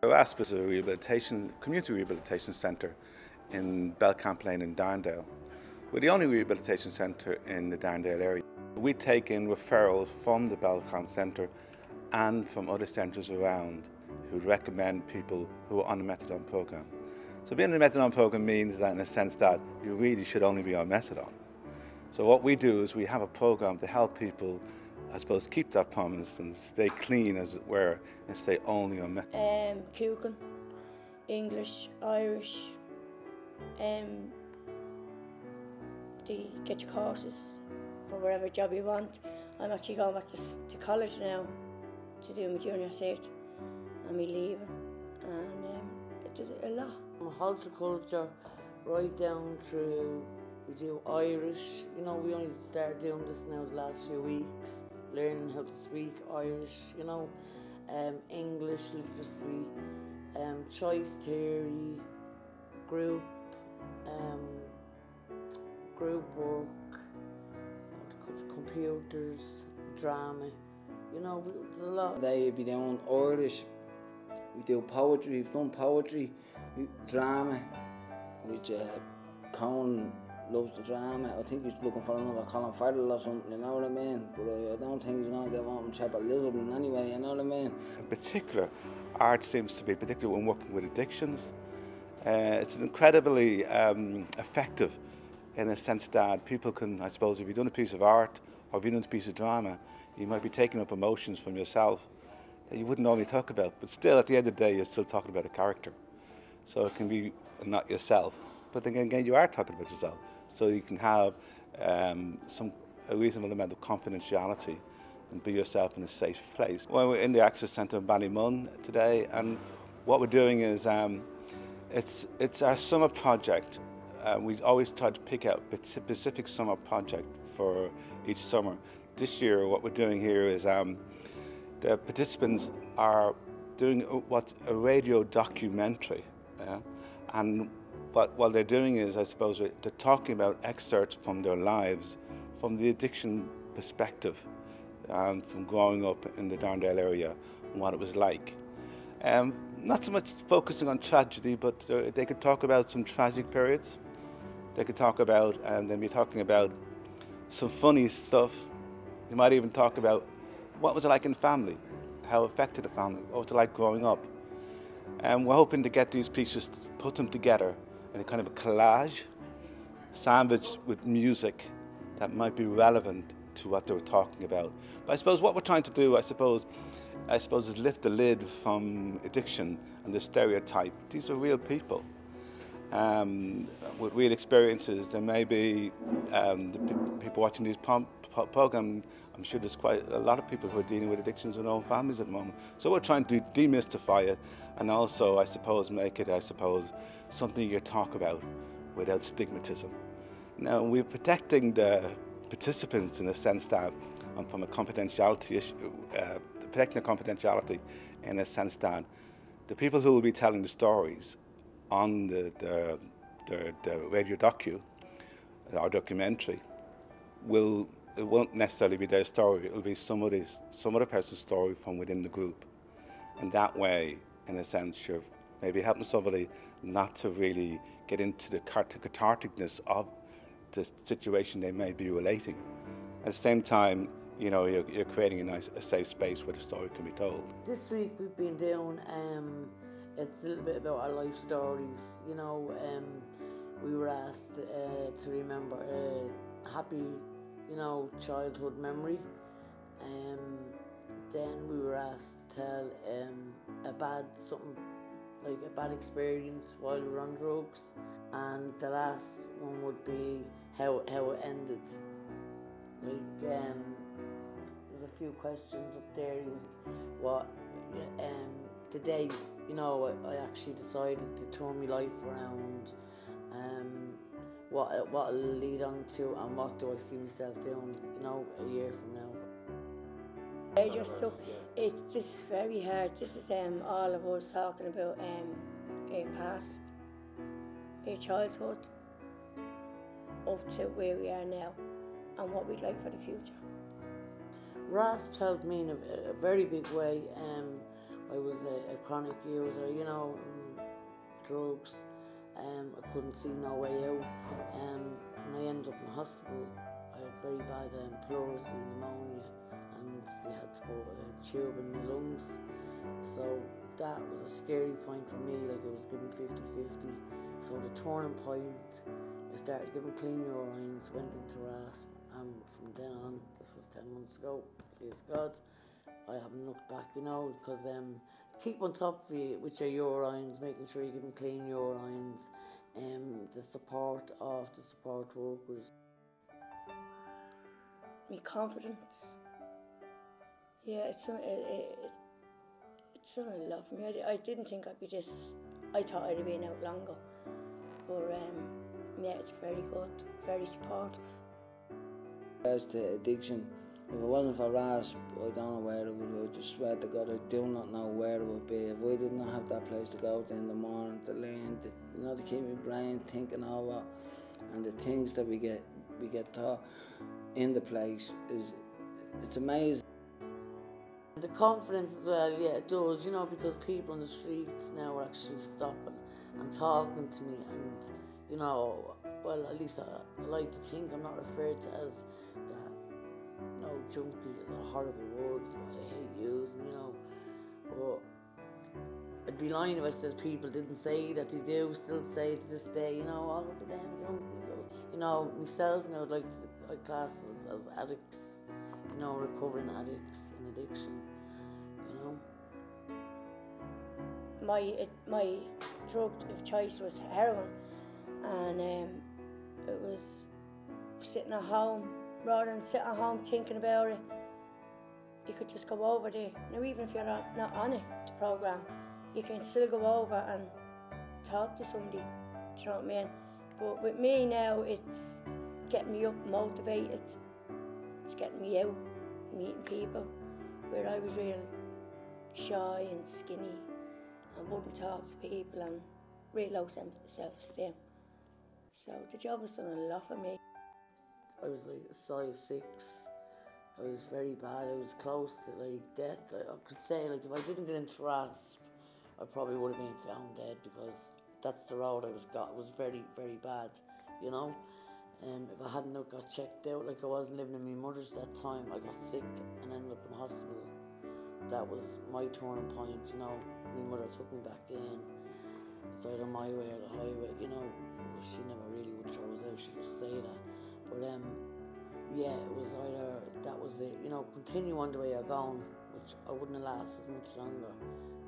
Rasp is a community rehabilitation centre in Belcamp Lane in Darndale. We're the only rehabilitation centre in the Darndale area. We take in referrals from the Belcamp Centre and from other centres around who recommend people who are on the methadone programme. So being on the methadone programme means that in a sense that you really should only be on methadone. So what we do is we have a programme to help people, I suppose, keep that promise and stay clean, as it were, and stay only on methadone. Cooking, English, Irish, to get your courses for whatever job you want. I'm actually going back to college now to do my junior cert and me leaving, and it does a lot. Horticulture, right down through, we do Irish, you know, we only started doing this now the last few weeks, learning how to speak Irish, you know, English literacy, choice theory, group work, computers, drama, you know, there's a lot. They'd be doing Irish, we do poetry, we've done poetry, drama, which Colin loves the drama. I think he's looking for another Colin Farrell or something, you know what I mean? But I don't think he's going to get on Chapel Lisbon anyway, you know what I mean? In particular, art seems to be, particularly when working with addictions, it's incredibly effective in a sense that people can, I suppose, if you've done a piece of art or if you've done a piece of drama, you might be taking up emotions from yourself that you wouldn't normally talk about, but still at the end of the day you're still talking about a character. So it can be not yourself, but then again you are talking about yourself. So you can have a reasonable amount of confidentiality and be yourself in a safe place. Well, we're in the Access Centre in Ballymun today, and what we're doing is it's our summer project. We always try to pick out a specific summer project for each summer. This year what we're doing here is the participants are doing a radio documentary, and what they're doing is, I suppose, they're talking about excerpts from their lives from the addiction perspective, and from growing up in the Darndale area and what it was like. Not so much focusing on tragedy, but they could talk about some tragic periods. They could talk about, and then be talking about some funny stuff. You might even talk about what was it like in family, how it affected the family, what was it like growing up. And we're hoping to get these pieces, put them together in a kind of a collage, sandwiched with music that might be relevant to what they were talking about. But I suppose what we're trying to do, I suppose is lift the lid from addiction and the stereotype. These are real people with real experiences. There may be the people watching these programs. I'm sure there's quite a lot of people who are dealing with addictions in their own families at the moment. So we're trying to demystify it, and also, I suppose, make it, something you talk about without stigmatism. Now, we're protecting the participants in the sense that, from a confidentiality issue, protecting the confidentiality in a sense that the people who will be telling the stories on the radio or documentary it won't necessarily be their story. It will be some other person's story from within the group, and that way, in a sense, you're maybe helping somebody not to really get into the catharticness of the situation they may be relating. At the same time, you know, you're creating a safe space where the story can be told. This week we've been doing, it's a little bit about our life stories, you know. We were asked to remember a happy, you know, childhood memory. Then we were asked to tell a bad experience while we were on drugs, and the last one would be how it ended. Like, there's a few questions up there. The day, you know, I actually decided to turn my life around. What it'll lead on to, and what do I see myself doing, you know, a year from now. This is very hard. This is all of us talking about our past, our childhood, up to where we are now, and what we'd like for the future. Rasp helped me in a very big way. I was a chronic user, you know, drugs. I couldn't see no way out. When I ended up in hospital, I had very bad pleurisy pneumonia, and they had to put a tube in my lungs. So that was a scary point for me, like I was given 50-50. So the turning point, I started giving clean urines, went into Rasp, and from then on, this was 10 months ago, please God, I haven't looked back, you know, because keep on top of you with your urines, making sure you're giving clean urines, the support of the support workers. My confidence, yeah, it's done a lot for me. I didn't think I'd be this, I thought I'd have been out longer, but yeah, it's very good, very supportive. As to addiction, if it wasn't for Rasp, I don't know where it would. I just swear to God, I do not know where it would be. If I did not have that place to go to in the morning, to learn, to keep my brain thinking over, and the things that we get taught in the place it's amazing. The confidence as well, yeah, it does, you know, because people in the streets now are actually stopping and talking to me, and, you know, well, at least I like to think I'm not referred to as that, you know, junkie is a horrible word, I hate using, you know, but I'd be lying if I said people didn't say that. They do still say to this day, you know, all of the damn junkies, you know, myself now I'd like to class as addicts, you know, recovering addicts in addiction, you know. My drug of choice was heroin, and it was sitting at home, rather than sitting at home thinking about it, you could just go over there. Now even if you're not on it, the programme, you can still go over and talk to somebody, do you know what I mean? But with me now, it's getting me up, motivated, it's getting me out, meeting people, where I was real shy and skinny and wouldn't talk to people and real low self-esteem. So the job has done a lot for me. I was like a size 6. I was very bad. I was close to like death. I could say, like, if I didn't get into Rasp, I probably would have been found dead, because that's the road I was very, very bad, you know. If I hadn't got checked out, like I wasn't living in my mother's that time, I got sick and ended up in hospital. That was my turning point, you know. My mother took me back in. It's either my way or the highway, you know. She never really would throw us out, she'd just say that. But yeah, it was either that was it, you know, continue on the way you're going, which I wouldn't have lasted much longer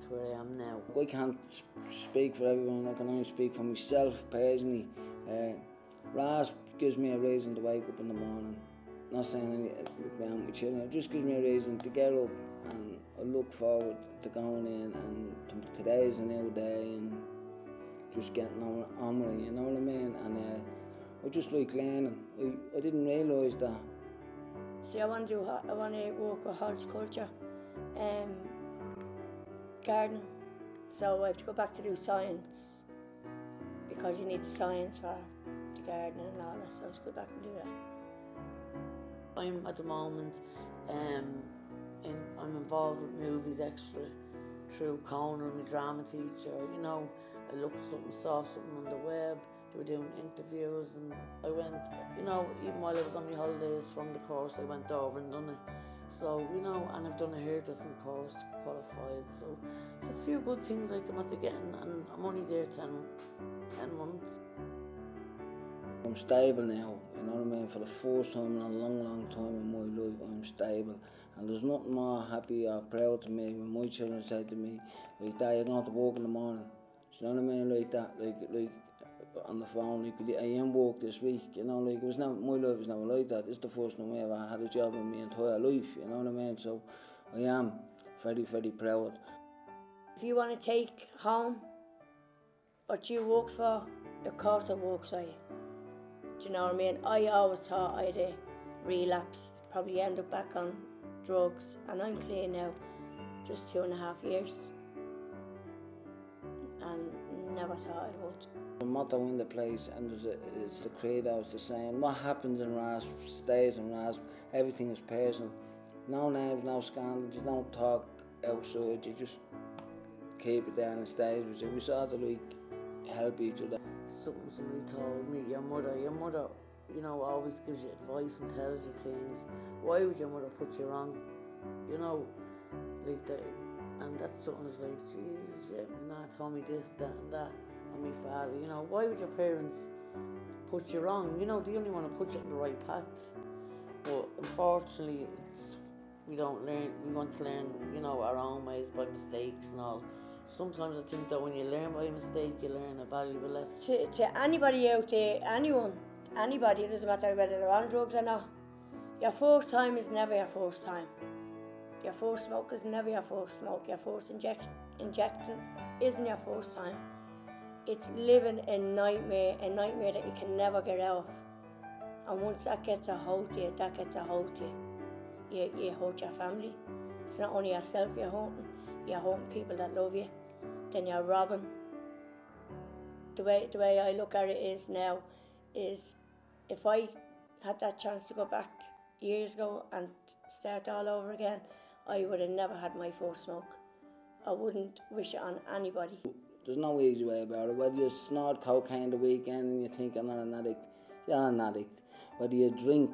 to where I am now. I can't speak for everyone, I can only speak for myself personally. Rasp gives me a reason to wake up in the morning. Not saying anything about my children, it just gives me a reason to get up, and I look forward to going in, and today's a new day, and just getting on with it, you know what I mean? And I just like learning. I didn't realise that. See, I want to work with horticulture, gardening. So I have to go back to do science, because you need the science for the gardening and all that, so I have to go back and do that. I'm at the moment, I'm involved with movies extra through Conan, my drama teacher, you know. I looked at something, saw something on the web, they were doing interviews, and I went, you know, even while I was on my holidays from the course, I went over and done it. So, you know, and I've done a hairdressing course, qualified, so it's a few good things like I'm after getting, and I'm only there 10 months. I'm stable now, you know what I mean? For the first time in a long, long time in my life, I'm stable. And there's nothing more happy or proud to me when my children say to me, like, Dad, you're going to work in the morning. Do you know what I mean? Like that, like on the phone, like, I am work this week, you know, like, it was never, my life was never like that. It's the first time I ever had a job in my entire life, you know what I mean? So I am very, very proud. If you want to take home what you work for, of course it works for you. Do you know what I mean? I always thought I'd relapsed, probably end up back on drugs, and I'm clean now, just 2.5 years, and never thought I would. The motto in the place, and it's the credo, it's the saying, what happens in Rasp stays in Rasp, everything is personal. No names, no scandals, you don't talk outside, you just keep it down and stays with you. We sort of like help each other. Somebody told me, your mother, you know, always gives you advice and tells you things. Why would your mother put you wrong? You know, like that. And that's something that's like, Jesus, yeah, my ma told me this, that and that, and my father, you know, why would your parents put you wrong? You know, they only want to put you on the right path. But unfortunately, we don't learn, we want to learn, you know, our own ways by mistakes and all. Sometimes I think that when you learn by mistake, you learn a valuable lesson. To anybody out there, anybody, it doesn't matter whether they're on drugs or not, your first time is never your first time. Your first smoke is never your first smoke. Your first injection isn't your first time. It's living a nightmare that you can never get out of. And once that gets a hold of you, you hurt your family. It's not only yourself you're hurting people that love you. Then you're robbing. The way I look at it is now, is if I had that chance to go back years ago and start all over again, I would have never had my first smoke. I wouldn't wish it on anybody. There's no easy way about it. Whether you snort cocaine the weekend and you think I'm not an addict, you're an addict. Whether you drink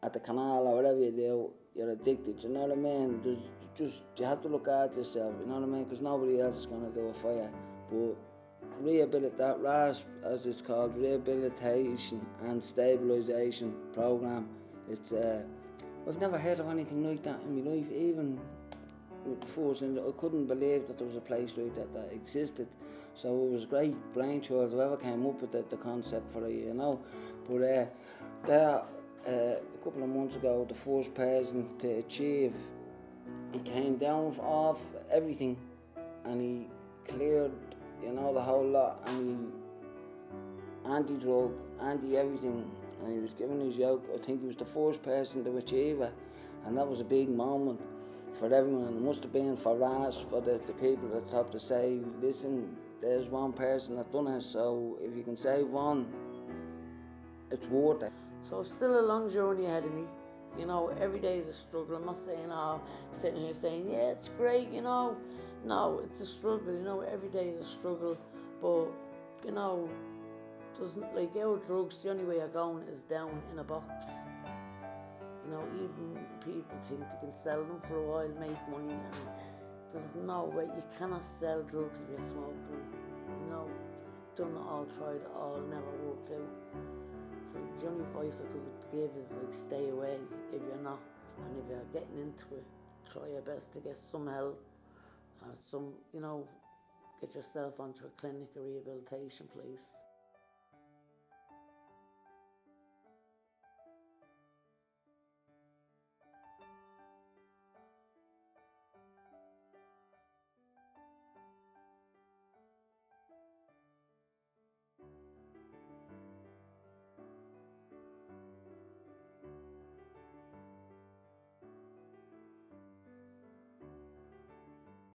at the canal or whatever you do, you're addicted, you know what I mean? You have to look after yourself, you know what I mean? Because nobody else is going to do it for you. But that Rasp, as it's called, Rehabilitation and Stabilisation Programme, it's I've never heard of anything like that in my life. Even before, I couldn't believe that there was a place like that existed. So it was a great brainchild, whoever came up with the concept for it, you know. But a couple of months ago, the first person to achieve, he came down off everything and he cleared, you know, the whole lot, and he anti-drug, anti-everything, and he was given his yoke. I think he was the first person to achieve it, and that was a big moment for everyone, and it must have been for Rasp, for the people at the top to say, listen, there's one person that done it, so if you can save one, it's worth it. So still a long journey ahead of me. You know, every day is a struggle. I'm not saying, sitting here saying, yeah, it's great, you know. No, it's a struggle, you know, every day is a struggle. But, you know, like our drugs, the only way you're going is down in a box. You know, even people think they can sell them for a while, make money, and there's no way. You cannot sell drugs if you smoke them. You know, done it all, tried it all, never worked out. So the only advice I could give is like stay away if you're not, and if you're getting into it, try your best to get some help, or some, you know, get yourself onto a clinic or rehabilitation place.